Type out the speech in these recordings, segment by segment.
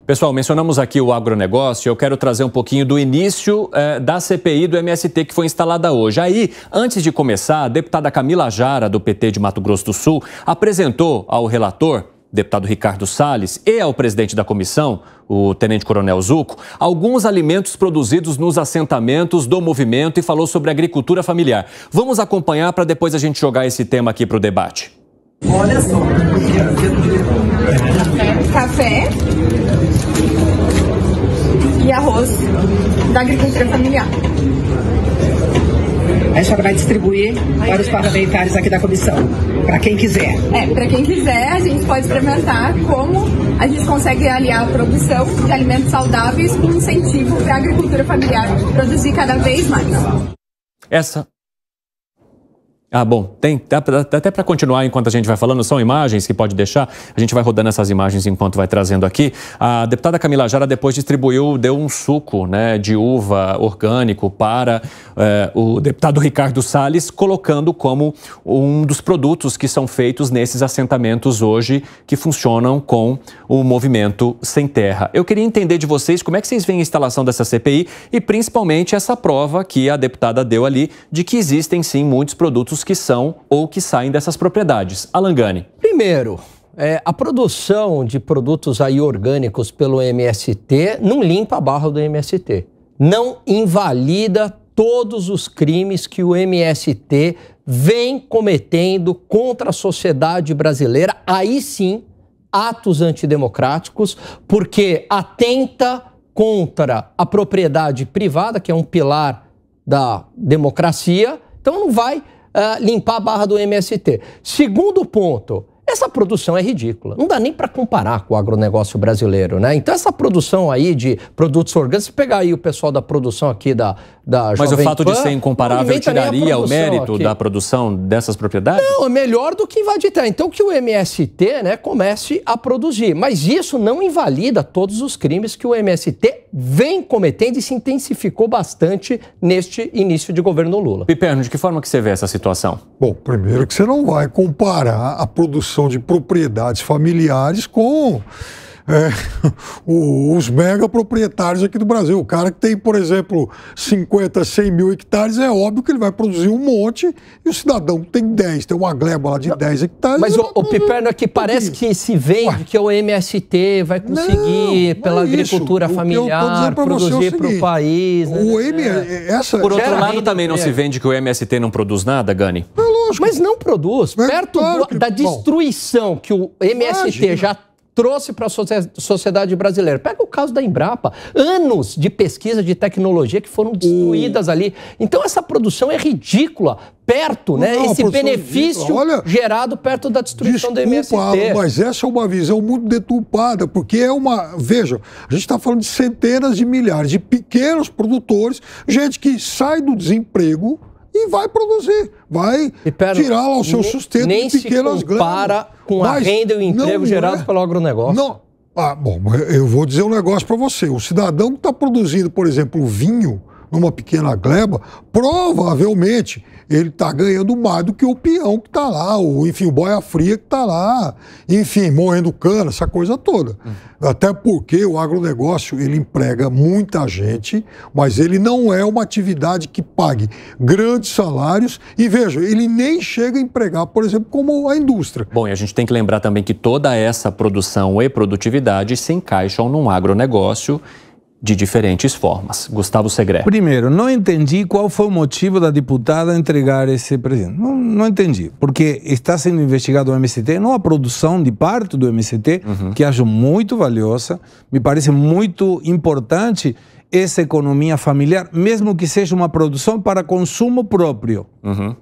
Pessoal, mencionamos aqui o agronegócio. Eu quero trazer um pouquinho do início da CPI do MST que foi instalada hoje. Aí, antes de começar, a deputada Camila Jara, do PT de Mato Grosso do Sul, apresentou ao relator, deputado Ricardo Salles, e ao presidente da comissão, o tenente-coronel Zucco, alguns alimentos produzidos nos assentamentos do movimento e falou sobre agricultura familiar. Vamos acompanhar para depois a gente jogar esse tema aqui para o debate. Olha só. Café e arroz da agricultura familiar. A senhora vai distribuir para os parlamentares aqui da comissão, para quem quiser. Para quem quiser, a gente pode experimentar como a gente consegue aliar a produção de alimentos saudáveis com incentivo para a agricultura familiar produzir cada vez mais. Bom, até para continuar enquanto a gente vai falando, são imagens que pode deixar, a gente vai rodando essas imagens enquanto vai trazendo aqui. A deputada Camila Jara depois deu um suco, né, de uva orgânico para o deputado Ricardo Salles, colocando como um dos produtos que são feitos nesses assentamentos hoje que funcionam com o movimento Sem Terra. Eu queria entender de vocês como é que vocês veem a instalação dessa CPI e principalmente essa prova que a deputada deu ali de que existem sim muitos produtos que são ou que saem dessas propriedades. Alan Gani. Primeiro, a produção de produtos aí orgânicos pelo MST não limpa a barra do MST. Não invalida todos os crimes que o MST vem cometendo contra a sociedade brasileira. Aí sim, atos antidemocráticos, porque atenta contra a propriedade privada, que é um pilar da democracia. Então não vai limpar a barra do MST. Segundo ponto, essa produção é ridícula. Não dá nem para comparar com o agronegócio brasileiro, né? Então essa produção aí de produtos orgânicos, se pegar aí o pessoal da produção aqui da Mas Jovem o fato Pan, de ser incomparável tiraria o mérito aqui da produção dessas propriedades? Não, é melhor do que invadir terra. Então que o MST, né, comece a produzir. Mas isso não invalida todos os crimes que o MST vem cometendo e se intensificou bastante neste início de governo Lula. Piperno, de que forma que você vê essa situação? Bom, primeiro que você não vai comparar a produção de propriedades familiares com os mega proprietários aqui do Brasil. O cara que tem, por exemplo, 50, 100 mil hectares, é óbvio que ele vai produzir um monte, e o cidadão que tem 10, tem uma gleba lá de 10 hectares... Mas o Piperno aqui parece que se vende que o MST vai conseguir, pela agricultura familiar, produzir para o país. Né? Por outro lado, também não se vende que o MST não produz nada, Gani? Mas não produz. Perto da destruição que o MST já trouxe para a sociedade brasileira. Pega o caso da Embrapa. Anos de pesquisa de tecnologia que foram destruídas ali. Então essa produção é ridícula. Perto, né? Esse benefício gerado perto da destruição do MST. Mas essa é uma visão muito deturpada, porque veja, a gente está falando de centenas de milhares de pequenos produtores, gente que sai do desemprego e vai produzir, vai tirar lá o seu sustento de pequenas glebas. Nem se compara com a renda e o emprego gerado pelo agronegócio. Não. Bom, eu vou dizer um negócio para você. O cidadão que está produzindo, por exemplo, vinho numa pequena gleba, provavelmente ele está ganhando mais do que o peão que está lá, ou enfim, o boia fria que está lá, enfim, moendo cana, essa coisa toda. Até porque o agronegócio, ele emprega muita gente, mas ele não é uma atividade que pague grandes salários e, veja, ele nem chega a empregar, por exemplo, como a indústria. Bom, e a gente tem que lembrar também que toda essa produção e produtividade se encaixam num agronegócio de diferentes formas. Gustavo Segré. Primeiro, não entendi qual foi o motivo da deputada entregar esse presente. Não entendi. Porque está sendo investigado o MST, não a produção de parte do MST, que acho muito valiosa, me parece muito importante essa economia familiar, mesmo que seja uma produção para consumo próprio.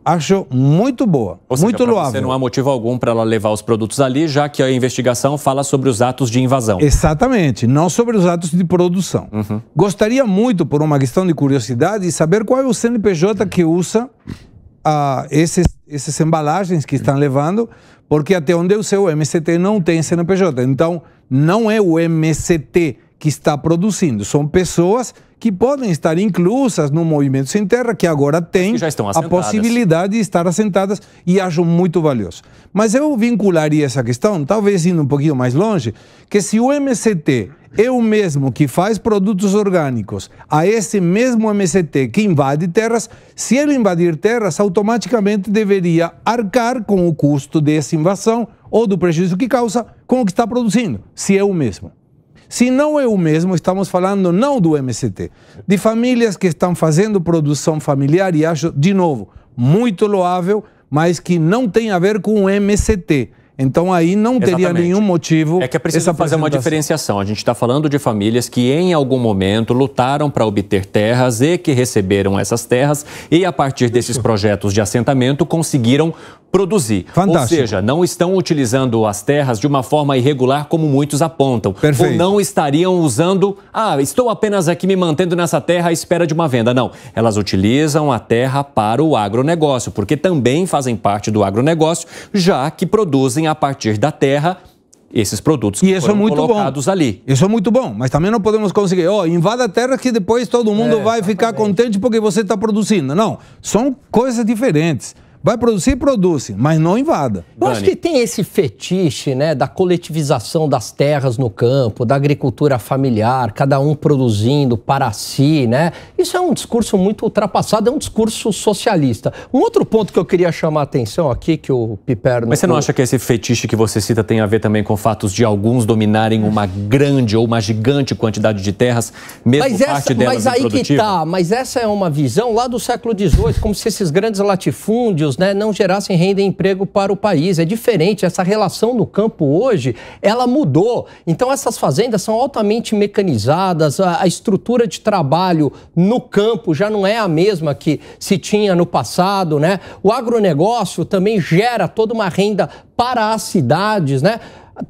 Acho muito boa, muito loável. Você não há motivo algum para ela levar os produtos ali, já que a investigação fala sobre os atos de invasão. Exatamente, não sobre os atos de produção. Gostaria muito, por uma questão de curiosidade, de saber qual é o CNPJ que usa essas embalagens que estão levando, porque até onde eu sei o MST não tem CNPJ. Então, não é o MST que está produzindo. São pessoas que podem estar inclusas no Movimento Sem Terra, que agora tem a possibilidade de estar assentadas, e acho muito valioso. Mas eu vincularia essa questão, talvez indo um pouquinho mais longe, que se o MST é o mesmo que faz produtos orgânicos a esse mesmo MST que invade terras, se ele invadir terras, automaticamente deveria arcar com o custo dessa invasão ou do prejuízo que causa com o que está produzindo, se é o mesmo. Se não é o mesmo, estamos falando não do MST, de famílias que estão fazendo produção familiar e acho, de novo, muito loável, mas que não tem a ver com o MST. Então aí não teria nenhum motivo. É que é preciso fazer uma diferenciação. A gente está falando de famílias que em algum momento lutaram para obter terras e que receberam essas terras e a partir desses projetos de assentamento conseguiram produzir. Fantástico. Ou seja, não estão utilizando as terras de uma forma irregular como muitos apontam. Perfeito. Ou não estariam usando, estou apenas aqui me mantendo nessa terra à espera de uma venda. Não, elas utilizam a terra para o agronegócio, porque também fazem parte do agronegócio, já que produzem a partir da terra esses produtos que foram colocados ali. Isso é muito bom, mas também não podemos conseguir, invada a terra que depois todo mundo vai ficar contente porque você está produzindo. Não, são coisas diferentes. Vai produzir, produz, mas não invada. Eu acho que tem esse fetiche, né, da coletivização das terras no campo, da agricultura familiar, cada um produzindo para si, né? Isso é um discurso muito ultrapassado, é um discurso socialista. Um outro ponto que eu queria chamar a atenção aqui, que o Piperno... Mas você não acha que esse fetiche que você cita tem a ver também com fatos de alguns dominarem uma grande ou uma gigante quantidade de terras, mesmo parte delas Mas aí que tá, mas essa é uma visão lá do século XVIII, como se esses grandes latifúndios, né, não gerassem renda e emprego para o país. É diferente, essa relação no campo hoje, ela mudou. Então essas fazendas são altamente mecanizadas, a estrutura de trabalho no campo já não é a mesma que se tinha no passado, né? O agronegócio também gera toda uma renda para as cidades, né?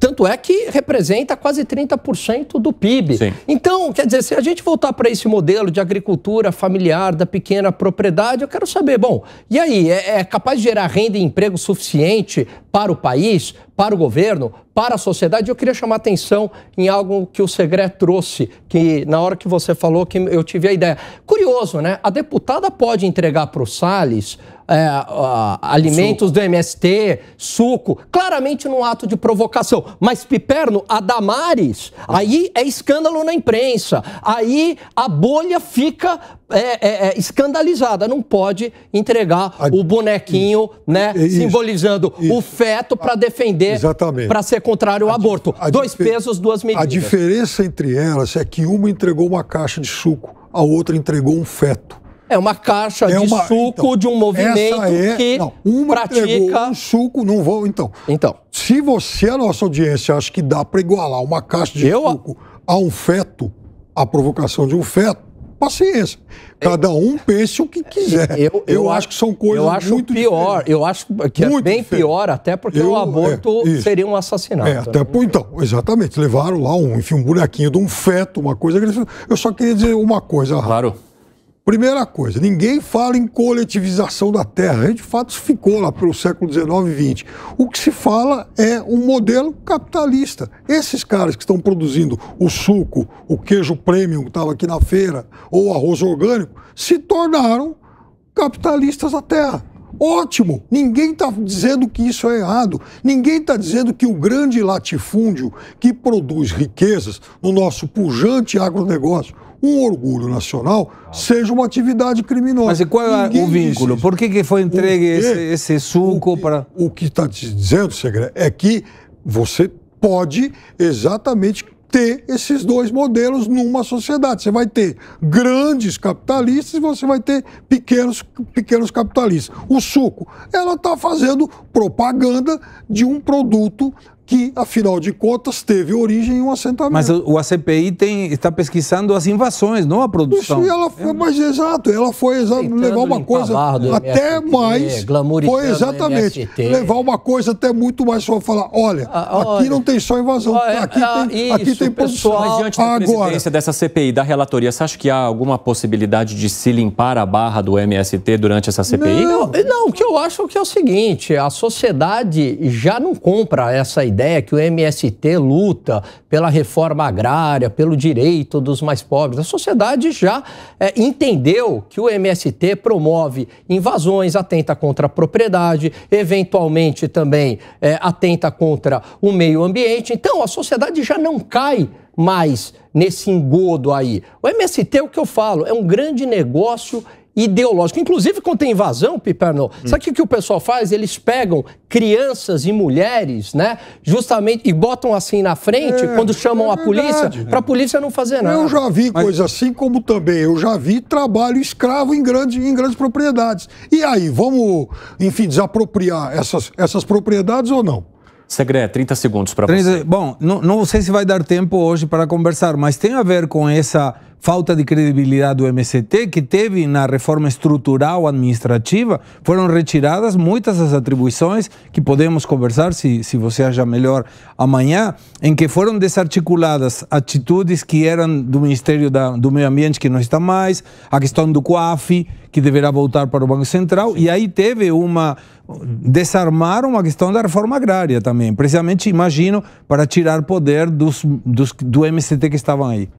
Tanto é que representa quase 30% do PIB. Sim. Então, quer dizer, se a gente voltar para esse modelo de agricultura familiar, da pequena propriedade, eu quero saber, bom, e aí, é capaz de gerar renda e emprego suficiente para o país, para o governo, para a sociedade? Eu queria chamar a atenção em algo que o Segré trouxe, que na hora que você falou que eu tive a ideia. Curioso, né? A deputada pode entregar para o Salles alimentos do MST, suco, claramente num ato de provocação. Mas, Piperno, a Damares, aí é escândalo na imprensa. Aí a bolha fica escandalizada. Não pode entregar o bonequinho, né, simbolizando o feto para defender, para ser contrário ao aborto. Dois pesos, duas medidas. A diferença entre elas é que uma entregou uma caixa de suco, a outra entregou um feto. É uma caixa de suco de um movimento que uma pratica... um suco, não vou... Então, se você, a nossa audiência, acha que dá para igualar uma caixa de suco a um feto, a provocação de um feto, paciência. Cada um pense o que quiser. Eu acho que são coisas muito pior. diferentes. Eu acho que é bem pior, até porque o aborto seria um assassinato. Então, exatamente. Levaram lá um bonequinho de um feto, uma coisa... Eu só queria dizer uma coisa. Claro. Primeira coisa, ninguém fala em coletivização da terra. A gente, de fato, ficou lá pelo século XIX e XX. O que se fala é um modelo capitalista. Esses caras que estão produzindo o suco, o queijo premium que estava aqui na feira, ou o arroz orgânico, se tornaram capitalistas da terra. Ótimo! Ninguém está dizendo que isso é errado. Ninguém está dizendo que o grande latifúndio que produz riquezas no nosso pujante agronegócio, um orgulho nacional, seja uma atividade criminosa. Mas e qual é o vínculo? Por que foi entregue esse suco para... O que está te dizendo, Segré, é que você pode exatamente ter esses dois modelos numa sociedade. Você vai ter grandes capitalistas e você vai ter pequenos capitalistas. O suco, ela está fazendo propaganda de um produto que, afinal de contas, teve origem em um assentamento. Mas o ACPI está pesquisando as invasões, não a produção. Isso, ela foi levar uma coisa até mais... Foi exatamente, levar uma coisa até muito mais, só falar, olha, aqui não tem só invasão, aqui tem produção. Mas diante da presidência dessa CPI, da relatoria, você acha que há alguma possibilidade de se limpar a barra do MST durante essa CPI? Não, o que eu acho que é o seguinte, a sociedade já não compra essa ideia que o MST luta pela reforma agrária, pelo direito dos mais pobres. A sociedade já entendeu que o MST promove invasões, atenta contra a propriedade, eventualmente também atenta contra o meio ambiente. Então, a sociedade já não cai mais nesse engodo aí. O MST, o que eu falo, é um grande negócio ideológico. Inclusive, quando tem invasão, Piperno, sabe o que o pessoal faz? Eles pegam crianças e mulheres, né, justamente, e botam assim na frente, quando chamam a polícia, para a polícia não fazer nada. Eu já vi coisa assim, como também eu já vi trabalho escravo em grandes propriedades. E aí, vamos, enfim, desapropriar essas propriedades ou não? Segre, 30 segundos para você. Bom, não sei se vai dar tempo hoje para conversar, mas tem a ver com essa falta de credibilidade do MST, que teve na reforma estrutural administrativa, foram retiradas muitas das atribuições, que podemos conversar, se você acha melhor, amanhã, em que foram desarticuladas atitudes que eram do Ministério do Meio Ambiente, que não está mais, a questão do COAF, que deverá voltar para o Banco Central, e aí teve desarmaram a questão da reforma agrária também, precisamente, imagino, para tirar poder do MST que estavam aí.